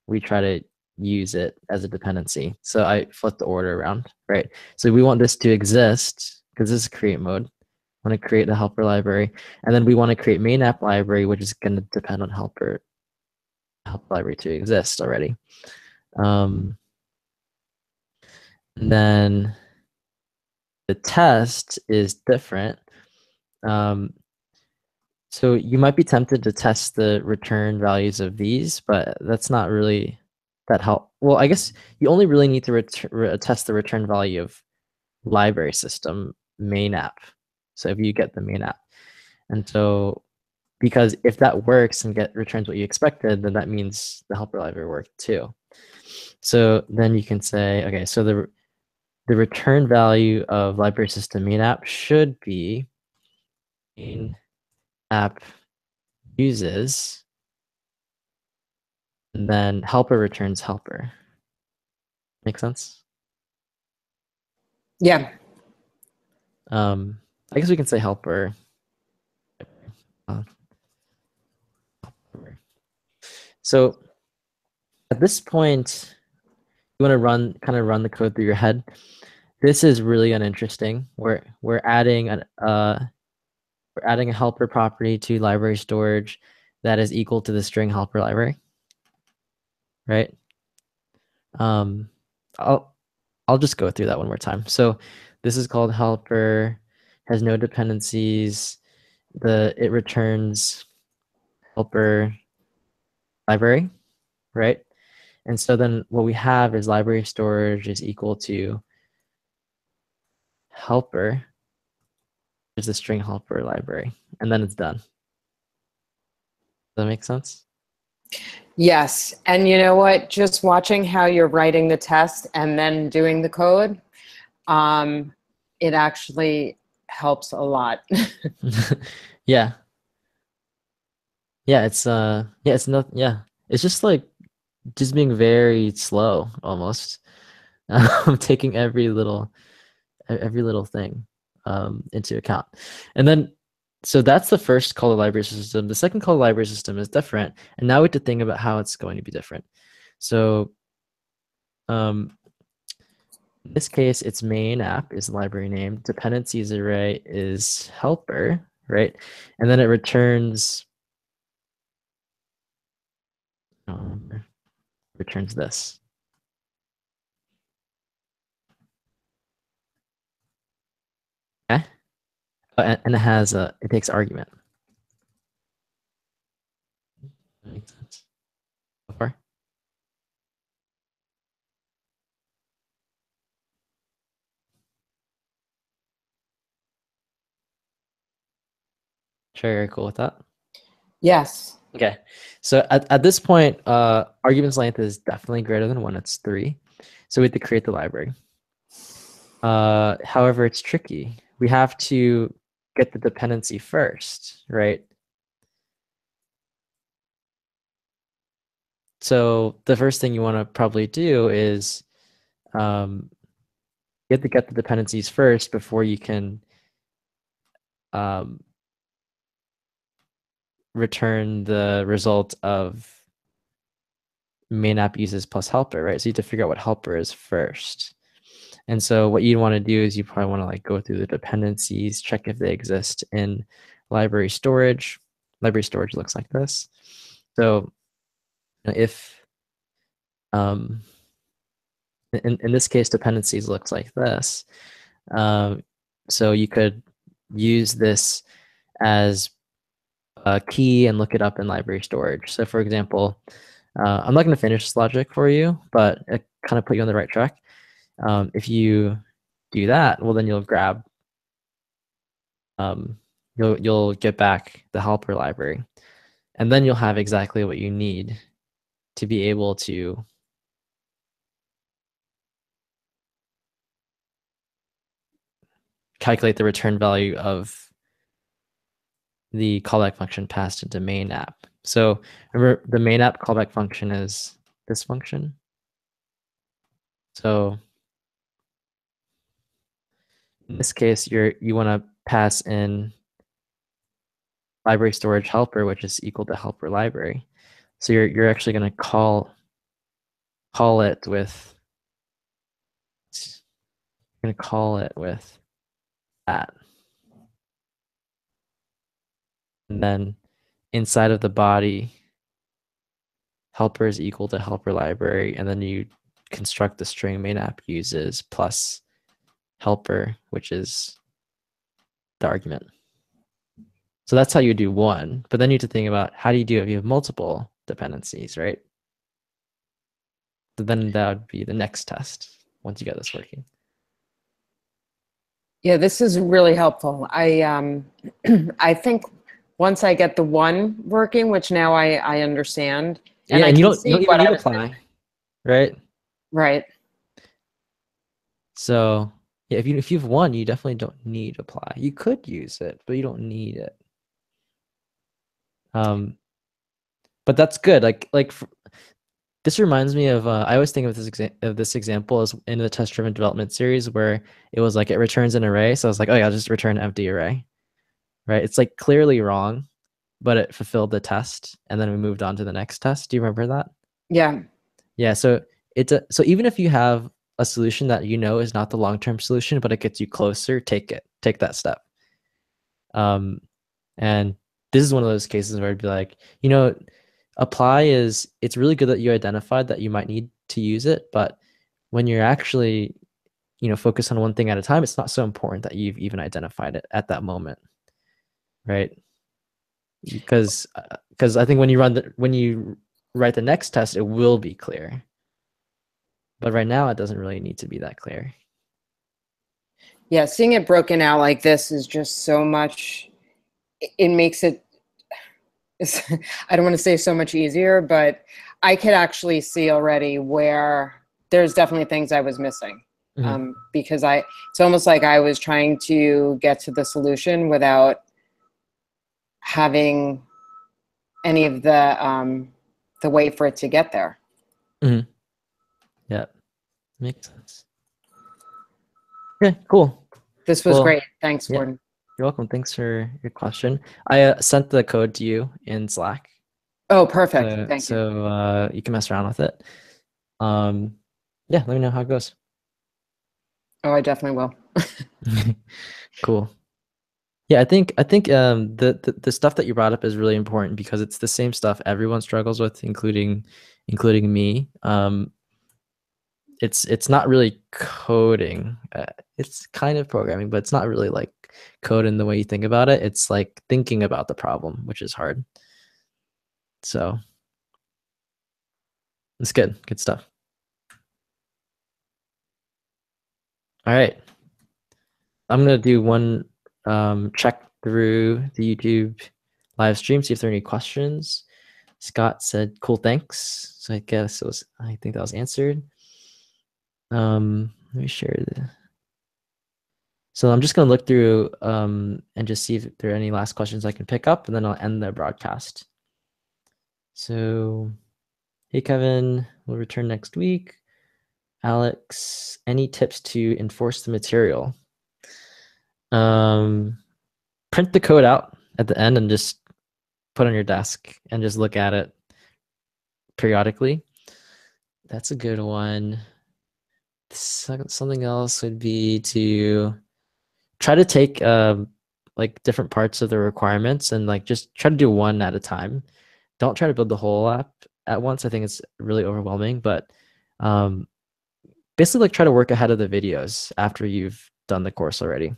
we try to use it as a dependency. So I flipped the order around, right? So we want this to exist because this is create mode. I want to create the helper library, and then we want to create main app library, which is going to depend on helper library to exist already. And then the test is different. So you might be tempted to test the return values of these, but that's not really that help. Well, I guess you only really need to test the return value of library system main app. So if you get the main app, and so because if that works and returns what you expected, then that means the helper library worked too. So then you can say, okay, so the return value of library system main app should be main app uses, and then helper returns helper. Make sense? Yeah. I guess we can say helper. So at this point, you want to kind of run the code through your head. This is really uninteresting. We're adding we're adding a helper property to library storage that is equal to the string helper library, right? I'll just go through that one more time. So this is called helper, has no dependencies. It returns helper library, right? And so then what we have is library storage is equal to helper is the string helper library, and then it's done. Does that make sense? Yes. And you know what? Just watching how you're writing the test and then doing the code, it actually helps a lot. Yeah. Yeah, it's just like just being very slow almost. Taking every little thing into account. And then so that's the first call to library system. The second call to library system is different. And now we have to think about how it's going to be different. So in this case, its main app is library name. Dependencies array is helper, right? And then it returns this. Okay? And it takes argument. That makes sense so far? Sure, you're cool with that? Yes. Okay, so at this point, arguments length is definitely greater than 1. It's 3. So we have to create the library. However, it's tricky. We have to get the dependency first, right? So the first thing you want to probably do is get the dependencies first before you can return the result of main app uses plus helper, right? So you have to figure out what helper is first. And so what you want to do is you probably want to like go through the dependencies, check if they exist in library storage. Library storage looks like this. So if in this case, dependencies looks like this. So you could use this as a key and look it up in library storage. So for example, I'm not going to finish this logic for you, but it kind of put you on the right track. If you do that, well, then you'll grab, you'll get back the helper library, and then you'll have exactly what you need to be able to calculate the return value of the callback function passed into main app. So remember, the main app callback function is this function. So in this case, you want to pass in library storage helper, which is equal to helper library. So you're actually going to call it with that. And then inside of the body, helper is equal to helper library, and then you construct the string main app uses plus helper, which is the argument. So that's how you do one, but then you have to think about how do you do it if you have multiple dependencies, right? So then that would be the next test once you get this working. Yeah, this is really helpful. I think once I get the one working, which now I understand, and yeah, I and you can don't see even what need I to was apply, right? right. So yeah, if you've one, you definitely don't need apply. You could use it, but you don't need it. But that's good. This reminds me of I always think of this example as in the test-driven development series where it was like it returns an array. So I was like, oh yeah, I'll just return an empty array, right? It's like clearly wrong, but it fulfilled the test, and then we moved on to the next test. Do you remember that? Yeah. Yeah. So so even if you have a solution that you know is not the long-term solution, but it gets you closer, take that step. And this is one of those cases where I'd be like, apply it's really good that you identified that you might need to use it, but when you're actually, focus on one thing at a time, it's not so important that you've even identified it at that moment, right? Because I think when you write the next test, it will be clear. But right now, it doesn't really need to be that clear. Yeah, seeing it broken out like this is just so much, it makes it, I don't want to say so much easier, but I could actually see already where there's definitely things I was missing. Because it's almost like I was trying to get to the solution without having any of the way for it to get there. Yeah, makes sense. Okay, cool. This was great. Thanks, Gordon. You're welcome. Thanks for your question. I sent the code to you in Slack. Oh, perfect. Thank you. So you can mess around with it. Yeah, let me know how it goes. Oh, I definitely will. Cool. Yeah, I think the stuff that you brought up is really important because it's the same stuff everyone struggles with, including me. It's not really coding. It's kind of programming, but it's not really like code in the way you think about it. It's like thinking about the problem, which is hard. So it's good stuff. All right. I'm going to do one check through the YouTube live stream, see if there are any questions. Scott said, cool, thanks. So I guess I think that was answered. Let me share so I'm just going to look through and just see if there are any last questions I can pick up, and then I'll end the broadcast. So, hey, Kevin, we'll return next week. Alex, any tips to enforce the material? Print the code out at the end and just put on your desk and just look at it periodically. That's a good one. Something else would be to try to take like different parts of the requirements and like just try to do one at a time. Don't try to build the whole app at once. I think it's really overwhelming, but basically like try to work ahead of the videos after you've done the course already.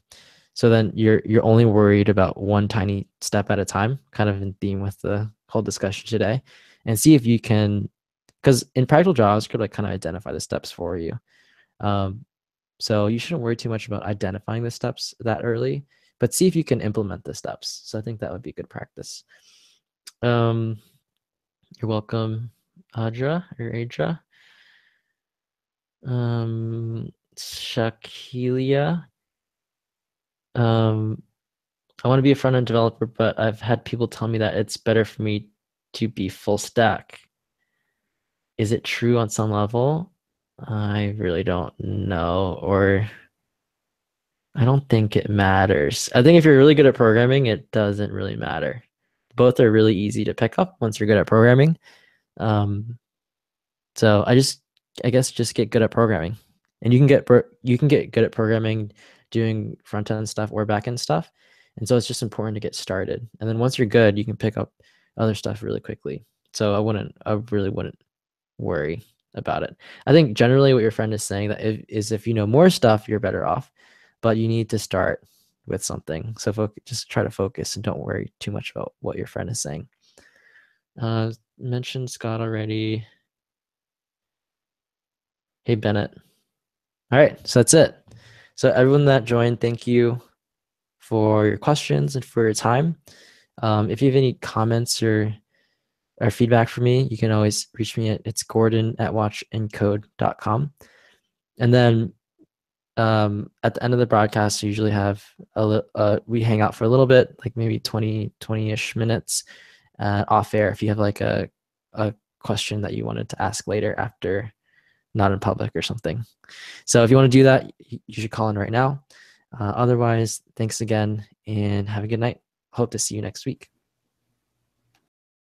So then you're only worried about one tiny step at a time, kind of in theme with the whole discussion today, and see if you can, because in practical JavaScript, like kind of identify the steps for you. So you shouldn't worry too much about identifying the steps that early, but see if you can implement the steps. So I think that would be good practice. You're welcome, Adra or Adra. Shakilia. I want to be a front-end developer, but I've had people tell me that it's better for me to be full stack. Is it true on some level? I really don't know, or I don't think it matters. I think if you're really good at programming, it doesn't really matter. Both are really easy to pick up once you're good at programming. So I guess just get good at programming, and you can get good at programming doing front end stuff or back end stuff. And so it's just important to get started. And then once you're good, you can pick up other stuff really quickly. So I really wouldn't worry about it. I think generally what your friend is saying is if you know more stuff, you're better off, but you need to start with something. So just try to focus and don't worry too much about what your friend is saying. Mentioned Scott already. Hey, Bennett. All right, so that's it. So everyone that joined, thank you for your questions and for your time. If you have any comments or feedback for me, you can always reach me it's gordon@watchandcode.com. And then at the end of the broadcast, we usually have we hang out for a little bit, like maybe 20-ish minutes off air if you have like a question that you wanted to ask later after not in public or something. So if you want to do that, you should call in right now. Otherwise, thanks again and have a good night. Hope to see you next week.